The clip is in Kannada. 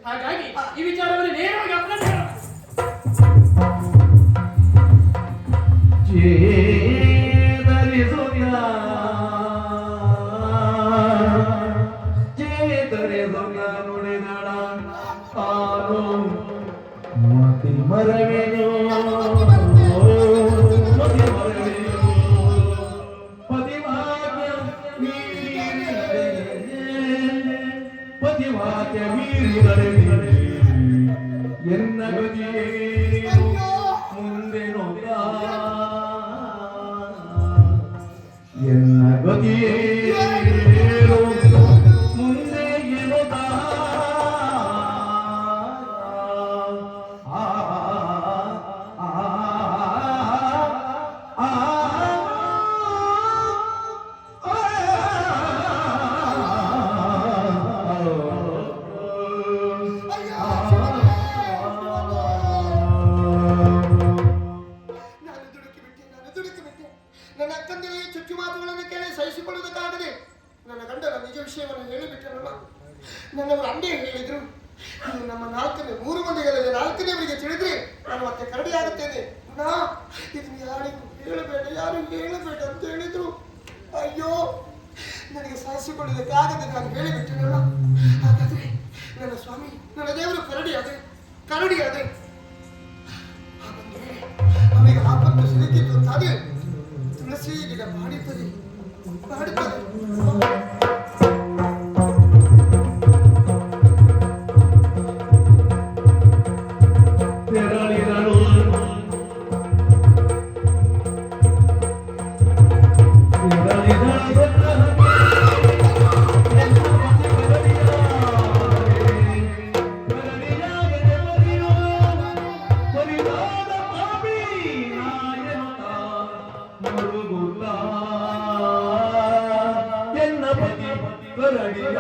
ಹಾಗಾಗಿ ಈ ವಿಚಾರವನ್ನು ನೇರವಾಗಿ ಅಪರಾಧ ನನ್ನ ಅಕ್ಕಂದಿಗೆ ಚುಚ್ಚು ಮಾತುಗಳನ್ನು ಕೇಳಿ ಸಹಿಸಿಕೊಳ್ಳುವುದಕ್ಕಾಗದೆ ನನ್ನ ಗಂಡನ ನಿಜ ವಿಷಯವನ್ನು ಹೇಳಿಬಿಟ್ಟನಲ್ಲ. ನನ್ನವರು ಅಂದೇ ಹೇಳಿದ್ರು, ಇದು ನಮ್ಮ ಮೂರು ಮಂದಿಗಳಲ್ಲಿ ನಾಲ್ಕನೇವರಿಗೆ ತಿಳಿದ್ರೆ ನಾನು ಮತ್ತೆ ಕರಡಿಯಾಗುತ್ತೇನೆ. ಇದನ್ನು ಯಾರಿಗೂ ಹೇಳಬೇಡ, ಯಾರು ಹೇಳಬೇಡ ಅಂತ ಹೇಳಿದ್ರು. ಅಯ್ಯೋ, ನನಗೆ ಸಹಿಸಿಕೊಳ್ಳುವುದಕ್ಕಾಗದೆ ನಾನು ಹೇಳಿಬಿಟ್ಟನಲ್ಲ. ಹಾಗಾದ್ರೆ ನನ್ನ ಸ್ವಾಮಿ, ನನ್ನ ದೇವರು ಕರಡಿಯಾದೆ. ಅವನಿಗೆ ಆಪತ್ತು ಸಿಲುಕಿತ್ತು ಅಂತಾದ್ರೆ ತುಳಸಿ ಗಿಡ ಮಾಡುತ್ತದೆ. ಕರಡಿಯ